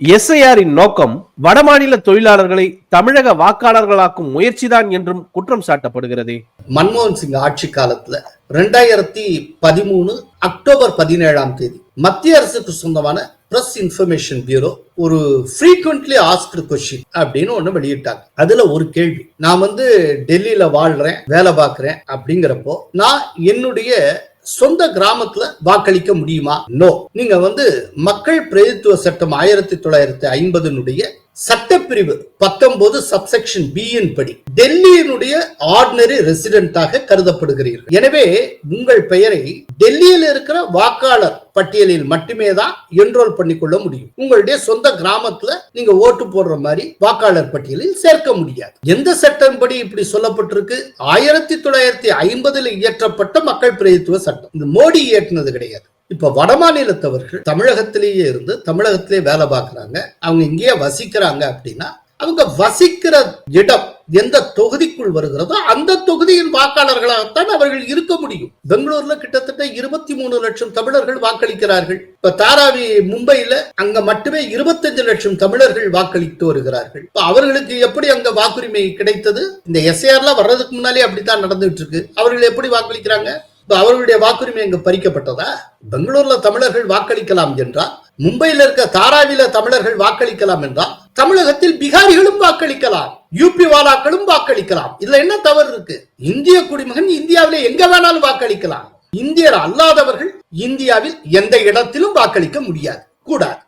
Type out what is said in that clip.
எஸ்ஐஆரின் நோக்கம் வடமாநில தொழிலாளர்களை தமிழக வாக்காளர்களாக்கும் முயற்சிதான் என்றும் குற்றம் சாட்டப்படுகிறது. மன்மோகன் சிங் ஆட்சி காலத்துல 2013 அக்டோபர் 17 மத்திய அரசுக்கு சொந்தமான பிரஸ் இன்ஃபர்மேஷன் பியூரோ ஒரு frequently asked question அப்படின்னு ஒண்ணு வெளியிட்டாங்க. அதுல ஒரு கேள்வி, நான் டெல்லியில வாழ்றேன், வேலை பார்க்கிறேன் அப்படிங்கிறப்போ நான் என்னுடைய சொந்த கிராமத்துல வாக்களிக்க முடியுமா? நோ. நீங்க மக்கள் பிரதித்துவ சட்டம் 1950 சட்டப்பிரிவு 19 சப்செக்ஷன் பி படி டெல்லியினுடைய ஆர்டினரி ரெசிடென்டாக கருதப்படுகிறீர்கள். எனவே உங்கள் பெயரை டெல்லியில் இருக்கிற வாக்காளர் பட்டியலில் மட்டுமே தான் என்ரோல் பண்ணிக்கொள்ள முடியும். உங்களுடைய சொந்த கிராமத்துல நீங்க ஓட்டு போடுற மாதிரி வாக்காளர் பட்டியலில் சேர்க்க முடியாது. எந்த சட்டம் படி இப்படி சொல்லப்பட்டிருக்கு? 1950 இயற்றப்பட்ட மக்கள் பிரதித்துவ சட்டம். இந்த மோடி இயற்றினது கிடையாது. இப்ப வடமாநிலத்தவர்கள் தமிழகத்திலேயே இருந்து தமிழகத்திலே வேலை பார்க்கறாங்க, அவங்க இங்கேயே வசிக்கிறாங்க அப்படின்னா அவங்க வசிக்கிற இடம் எந்த தொகுதிக்குள் வருகிறதோ அந்த தொகுதியின் வாக்காளர்களாகத்தான் அவர்கள் இருக்க முடியும். பெங்களூர்ல கிட்டத்தட்ட 23 லட்சம் தமிழர்கள் வாக்களிக்கிறார்கள். இப்ப தாராவி மும்பையில அங்க மட்டுமே 25 லட்சம் தமிழர்கள் வாக்களித்து வருகிறார்கள். இப்ப அவர்களுக்கு எப்படி அங்க வாக்குரிமை கிடைத்தது? இந்த எஸ்ஐஆர்ல வர்றதுக்கு முன்னாலே அப்படித்தான் நடந்துட்டு இருக்கு. அவர்கள் எப்படி வாக்களிக்கிறாங்க? அவர்களுடைய வாக்குரிமை அங்கு பறிக்கப்பட்டதா? பெங்களூர்ல தமிழர்கள் வாக்களிக்கலாம் என்றால், மும்பையில் இருக்க தாராவில தமிழர்கள் வாக்களிக்கலாம் என்றால், தமிழகத்தில் பீகாரிகளும் வாக்களிக்கலாம், யூபி வாலாக்களும் வாக்களிக்கலாம். இதுல என்ன தவறு இருக்கு? இந்திய குடிமகன் இந்தியாவில எங்க வேணாலும் வாக்களிக்கலாம். இந்தியர் அல்லாதவர்கள் இந்தியாவில் எந்த இடத்திலும் வாக்களிக்க முடியாது, கூடாது.